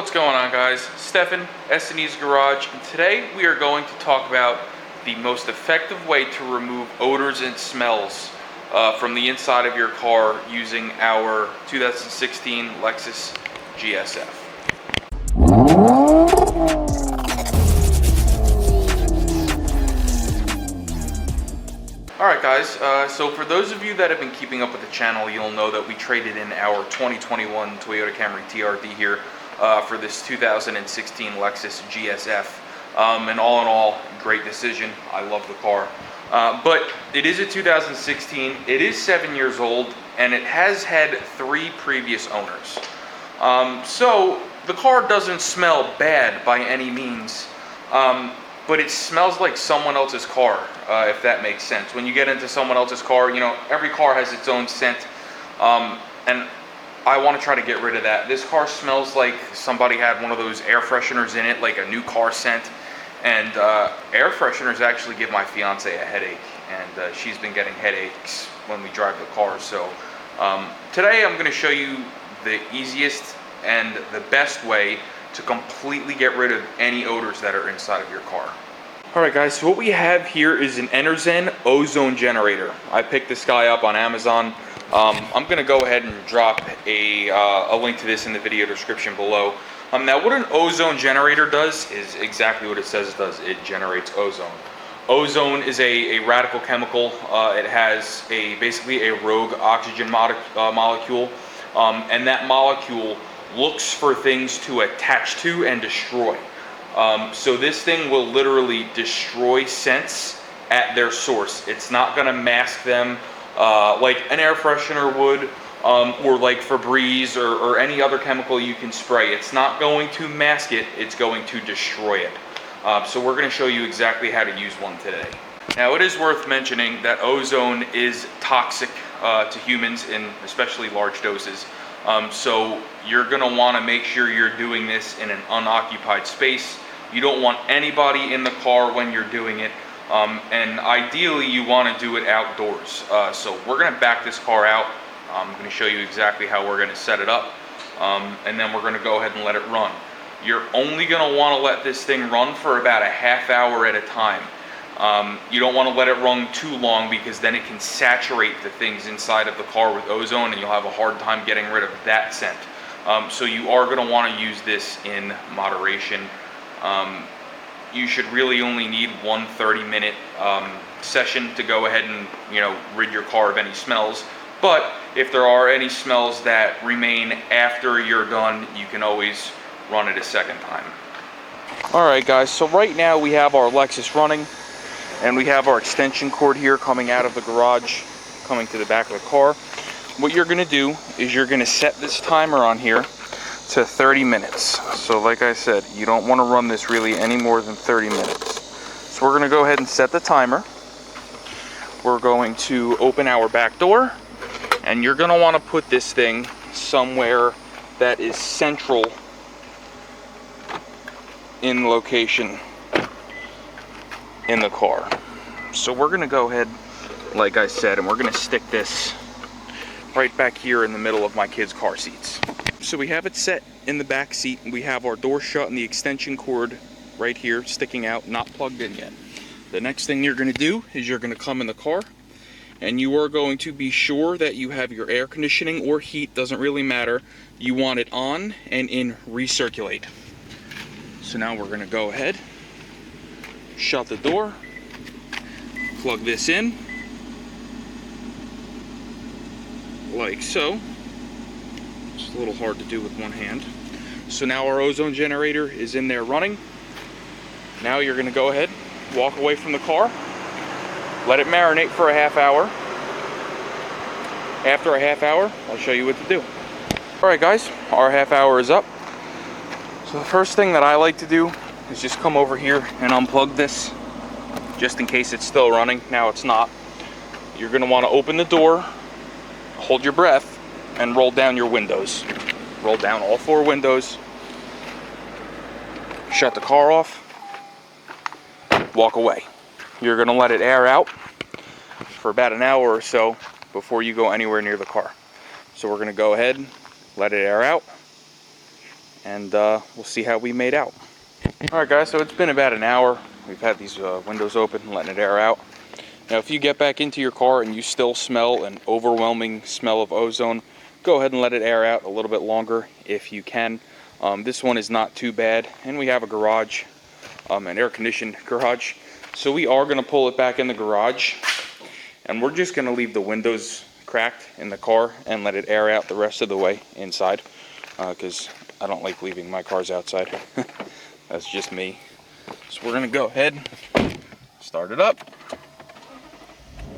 What's going on, guys? Stefan, S&E's Garage, and today we are going to talk about the most effective way to remove odors and smells from the inside of your car using our 2016 Lexus GS-F. Alright guys, so for those of you that have been keeping up with the channel, you'll know that we traded in our 2021 Toyota Camry TRD here for this 2016 Lexus GS-F. And all in all, great decision. I love the car. But it is a 2016, it is 7 years old, and it has had 3 previous owners. So the car doesn't smell bad by any means. But it smells like someone else's car, if that makes sense. When you get into someone else's car, you know, every car has its own scent, and I want to try to get rid of that. This car smells like somebody had one of those air fresheners in it, like a new car scent, and air fresheners actually give my fiance a headache, and she's been getting headaches when we drive the car. So today I'm going to show you the easiest and the best way to completely get rid of any odors that are inside of your car. Alright guys, so what we have here is an Ozone generator. I picked this guy up on Amazon. I'm going to go ahead and drop a link to this in the video description below. Now what an ozone generator does is exactly what it says it does. It generates ozone. Ozone is a radical chemical. It has basically a rogue oxygen molecule, and that molecule looks for things to attach to and destroy. So this thing will literally destroy scents at their source. It's not going to mask them like an air freshener would, or like Febreze or any other chemical you can spray. It's not going to mask it, it's going to destroy it. So we're going to show you exactly how to use one today. Now it is worth mentioning that ozone is toxic to humans in especially large doses. So you're going to want to make sure you're doing this in an unoccupied space. You don't want anybody in the car when you're doing it, and ideally you want to do it outdoors. So we're going to back this car out. I'm going to show you exactly how we're going to set it up, and then we're going to go ahead and let it run. You're only going to want to let this thing run for about a half hour at a time. You don't want to let it run too long, because then it can saturate the things inside of the car with ozone, and you'll have a hard time getting rid of that scent. So you are going to want to use this in moderation. You should really only need one 30-minute session to go ahead and, you know, rid your car of any smells. But if there are any smells that remain after you're done, you can always run it a second time. Alright guys, so right now we have our Lexus running, and we have our extension cord here coming out of the garage, coming to the back of the car. What you're going to do is you're going to set this timer on here to 30 minutes. So like I said, you don't want to run this really any more than 30 minutes. So we're going to go ahead and set the timer. We're going to open our back door, and you're going to want to put this thing somewhere that is central in location in the car. So we're going to go ahead, like I said, and we're going to stick this right back here in the middle of my kids' car seats. So we have it set in the back seat, and we have our door shut and the extension cord right here sticking out, not plugged in yet. The next thing you're going to do is you're going to come in the car, and you are going to be sure that you have your air conditioning or heat, doesn't really matter. You want it on and in recirculate. So now we're going to go ahead, shut the door, plug this in, like so. It's a little hard to do with one hand. So now our ozone generator is in there running. Now you're going to go ahead, walk away from the car, let it marinate for a half hour. After a half hour, I'll show you what to do. Alright guys, our half hour is up. So the first thing that I like to do is just come over here and unplug this, just in case it's still running. Now it's not. You're going to want to open the door, hold your breath, and roll down your windows. Roll down all 4 windows. Shut the car off. Walk away. You're going to let it air out for about an hour or so before you go anywhere near the car. So we're going to go ahead, let it air out, and we'll see how we made out. Alright guys, so it's been about an hour. We've had these windows open, letting it air out. Now if you get back into your car and you still smell an overwhelming smell of ozone, go ahead and let it air out a little bit longer if you can. This one is not too bad, and we have a garage, an air-conditioned garage. So we are going to pull it back in the garage, and we're just going to leave the windows cracked in the car and let it air out the rest of the way inside, because I don't like leaving my cars outside. That's just me. So we're going to go ahead, start it up,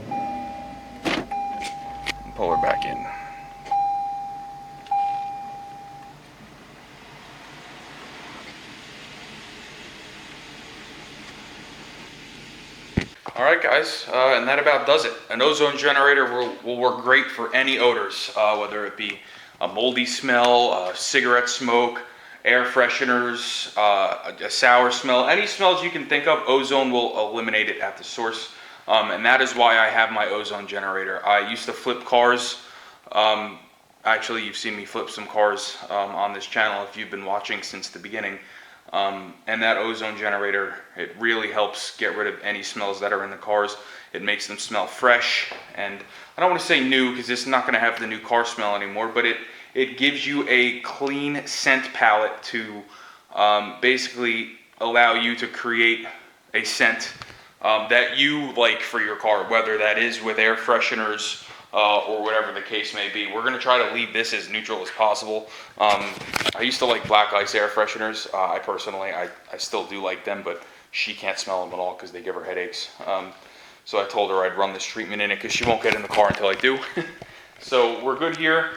and pull her back in. Alright guys, and that about does it. An ozone generator will work great for any odors, whether it be a moldy smell, cigarette smoke, air fresheners, a sour smell. Any smells you can think of, ozone will eliminate it at the source. And that is why I have my ozone generator. I used to flip cars. Actually, you've seen me flip some cars on this channel if you've been watching since the beginning. And that ozone generator, it really helps get rid of any smells that are in the cars. It makes them smell fresh, and I don't want to say new because it's not going to have the new car smell anymore, but it gives you a clean scent palette to basically allow you to create a scent that you like for your car, whether that is with air fresheners or whatever the case may be. We're going to try to leave this as neutral as possible. I used to like black ice air fresheners. I personally still do like them, but she can't smell them at all because they give her headaches. So I told her I'd run this treatment in it because she won't get in the car until I do. So we're good here.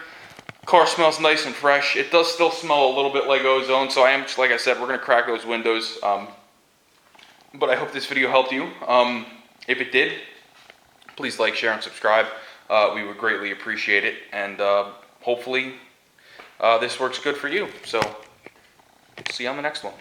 Car smells nice and fresh. It does still smell a little bit like ozone, so like I said, we're going to crack those windows. But I hope this video helped you. If it did, please like, share, and subscribe. We would greatly appreciate it, and hopefully this works good for you. So see you on the next one.